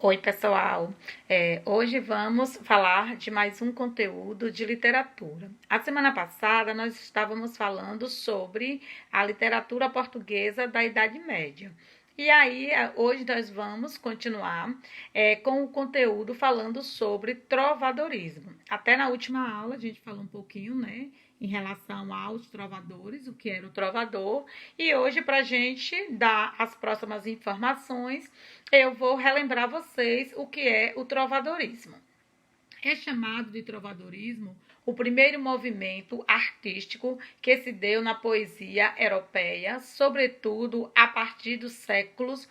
Oi, pessoal. Hoje vamos falar de mais um conteúdo de literatura. A semana passada nós estávamos falando sobre a literatura portuguesa da Idade Média. E aí, hoje nós vamos continuar com o conteúdo falando sobre trovadorismo. Até na última aula a gente falou um pouquinho, né, em relação aos trovadores, o que era o trovador. E hoje, para a gente dar as próximas informações, eu vou relembrar vocês o que é o trovadorismo. É chamado de trovadorismo o primeiro movimento artístico que se deu na poesia europeia, sobretudo a partir dos séculos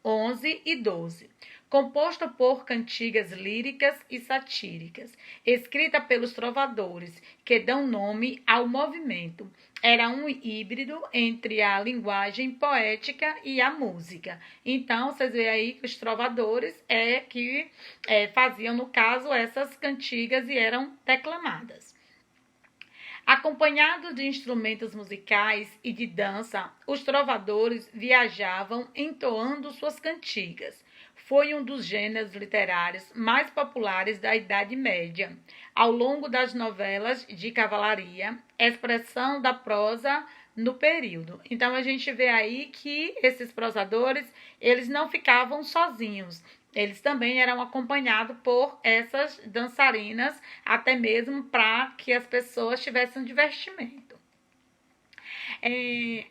XI e XII, composto por cantigas líricas e satíricas, escrita pelos trovadores, que dão nome ao movimento. Era um híbrido entre a linguagem poética e a música. Então, vocês veem aí que os trovadores faziam, no caso, essas cantigas e eram declamadas. Acompanhados de instrumentos musicais e de dança, os trovadores viajavam entoando suas cantigas. Foi um dos gêneros literários mais populares da Idade Média. Ao longo das novelas de cavalaria, expressão da prosa no período. Então a gente vê aí que esses prosadores, eles não ficavam sozinhos. Eles também eram acompanhados por essas dançarinas, até mesmo para que as pessoas tivessem um divertimento.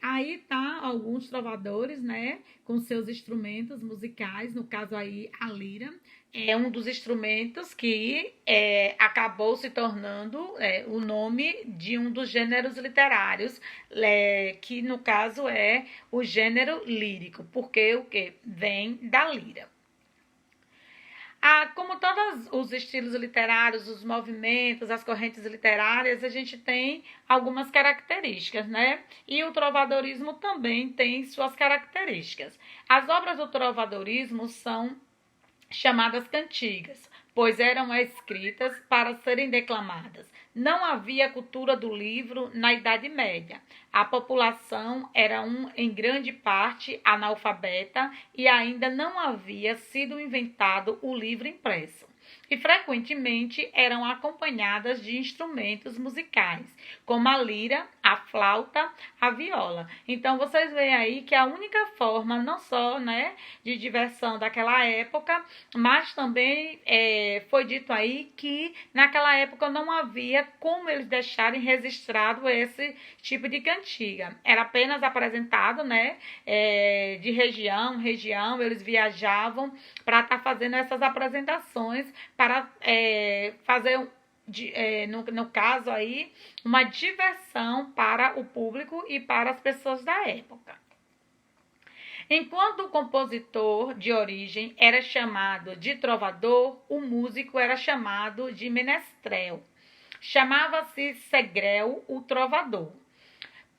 Aí tá alguns trovadores, né, com seus instrumentos musicais, no caso aí a lira, é um dos instrumentos que acabou se tornando o nome de um dos gêneros literários, que no caso é o gênero lírico, porque o que vem da lira. Como todos os estilos literários, os movimentos, as correntes literárias, a gente tem algumas características, né? E o trovadorismo também tem suas características. As obras do trovadorismo são chamadas cantigas, pois eram escritas para serem declamadas. Não havia cultura do livro na Idade Média. A população era em grande parte analfabeta e ainda não havia sido inventado o livro impresso. E frequentemente eram acompanhadas de instrumentos musicais, como a lira, a flauta, a viola. Então vocês veem aí que a única forma, não só, né, de diversão daquela época, mas também foi dito aí que naquela época não havia como eles deixarem registrado esse tipo de cantiga. Era apenas apresentado, né, de região, eles viajavam para estar fazendo essas apresentações, para fazer no caso aí, uma diversão para o público e para as pessoas da época. Enquanto o compositor de origem era chamado de trovador, o músico era chamado de menestrel. Chamava-se segrel o trovador.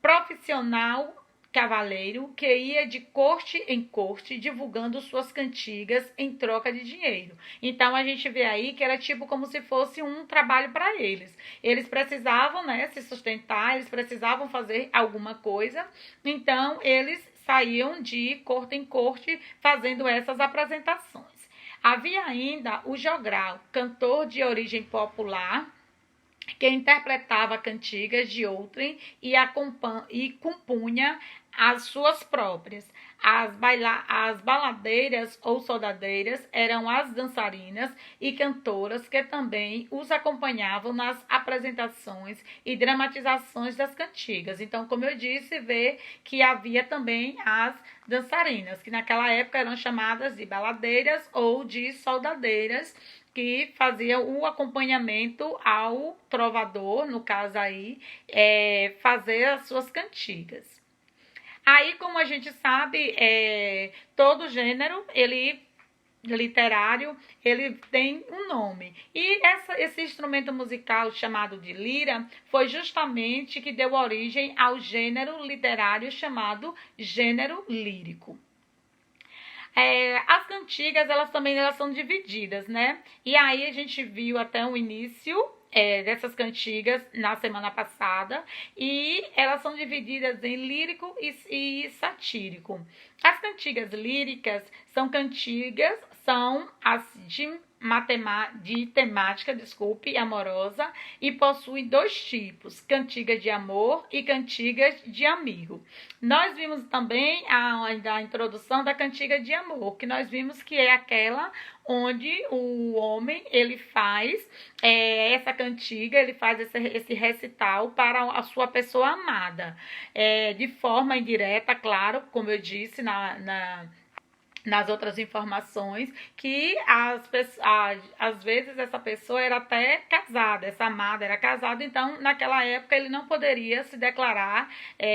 Profissional cavaleiro que ia de corte em corte divulgando suas cantigas em troca de dinheiro. Então a gente vê aí que era tipo como se fosse um trabalho para eles. Eles precisavam, né, se sustentar, eles precisavam fazer alguma coisa. Então eles saíam de corte em corte fazendo essas apresentações. Havia ainda o jogral, cantor de origem popular, que interpretava cantigas de outrem e compunha as suas próprias. As baladeiras ou soldadeiras eram as dançarinas e cantoras que também os acompanhavam nas apresentações e dramatizações das cantigas. Então, como eu disse, vê que havia também as dançarinas, que naquela época eram chamadas de baladeiras ou de soldadeiras, que faziam o acompanhamento ao trovador, no caso aí, fazer as suas cantigas. Aí, como a gente sabe, todo gênero, literário, ele tem um nome. E esse instrumento musical chamado de lira foi justamente que deu origem ao gênero literário chamado gênero lírico. As cantigas, elas são divididas, né? E aí a gente viu até o início dessas cantigas na semana passada, e elas são divididas em lírico e satírico. As cantigas líricas são cantigas são as de temática, amorosa, e possuem 2 tipos, cantigas de amor e cantigas de amigo. Nós vimos também a introdução da cantiga de amor, que nós vimos que é aquela onde o homem, ele faz essa cantiga, ele faz esse recital para a sua pessoa amada, de forma indireta, claro, como eu disse nas outras informações, que às vezes essa pessoa era até casada, essa amada era casada, então naquela época ele não poderia se declarar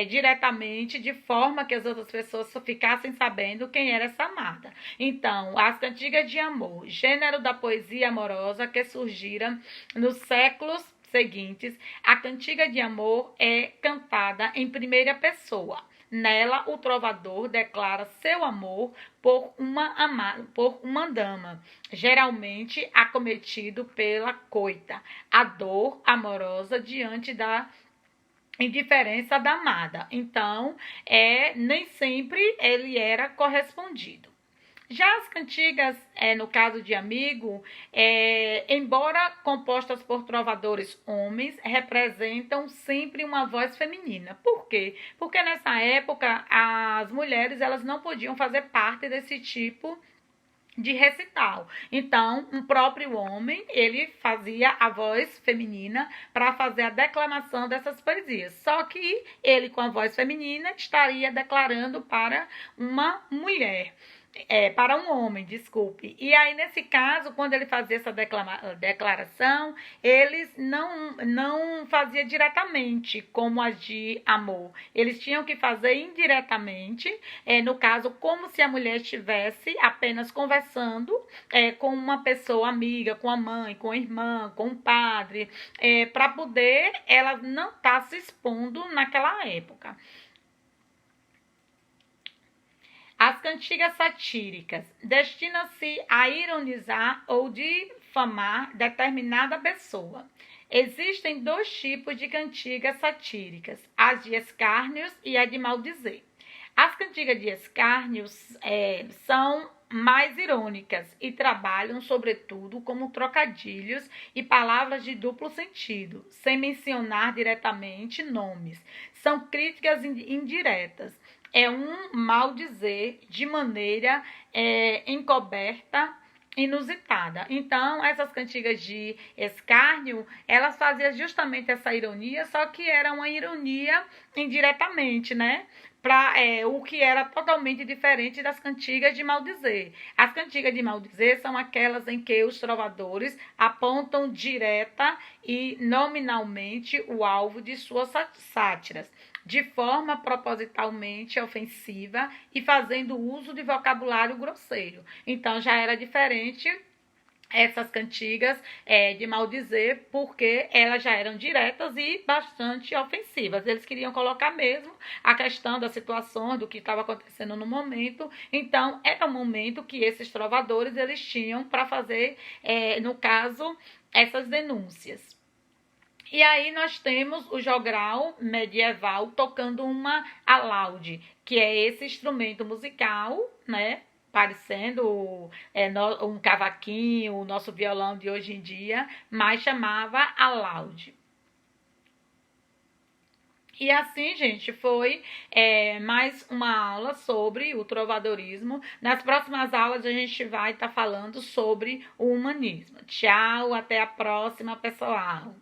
diretamente, de forma que as outras pessoas só ficassem sabendo quem era essa amada. Então, as cantigas de amor, gênero da poesia amorosa que surgiram nos séculos seguintes, a cantiga de amor é cantada em primeira pessoa. Nela, o trovador declara seu amor por uma dama, geralmente acometido pela coita, a dor amorosa diante da indiferença da amada. Então, nem sempre ele era correspondido. Já as cantigas, no caso de amigo, embora compostas por trovadores homens, representam sempre uma voz feminina. Por quê? Porque nessa época as mulheres elas não podiam fazer parte desse tipo de recital. Então, um próprio homem, ele fazia a voz feminina para fazer a declamação dessas poesias. Só que ele, com a voz feminina, estaria declarando para uma mulher. Para um homem, desculpe. E aí, nesse caso, quando ele fazia essa declaração, eles não fazia diretamente como as de amor. Eles tinham que fazer indiretamente, no caso, como se a mulher estivesse apenas conversando com uma pessoa amiga, com a mãe, com a irmã, com o padre, para poder ela não estar se expondo naquela época. As cantigas satíricas destinam-se a ironizar ou difamar determinada pessoa. Existem 2 tipos de cantigas satíricas, as de escárnios e a de maldizer. As cantigas de escárnios são mais irônicas e trabalham, sobretudo, como trocadilhos e palavras de duplo sentido, sem mencionar diretamente nomes. São críticas indiretas. É um maldizer de maneira encoberta, inusitada. Então, essas cantigas de escárnio, elas faziam justamente essa ironia, só que era uma ironia indiretamente, né? O que era totalmente diferente das cantigas de maldizer. As cantigas de maldizer são aquelas em que os trovadores apontam direta e nominalmente o alvo de suas sátiras, de forma propositalmente ofensiva e fazendo uso de vocabulário grosseiro. Então, já era diferente essas cantigas de maldizer, porque elas já eram diretas e bastante ofensivas. Eles queriam colocar mesmo a questão da situação, do que estava acontecendo no momento. Então, era o momento que esses trovadores eles tinham para fazer, no caso, essas denúncias. E aí nós temos o jogral medieval tocando uma alaude, que é esse instrumento musical, né? Parecendo um cavaquinho, o nosso violão de hoje em dia, mas chamava alaude. E assim, gente, foi mais uma aula sobre o trovadorismo. Nas próximas aulas a gente vai estar falando sobre o humanismo. Tchau, até a próxima, pessoal!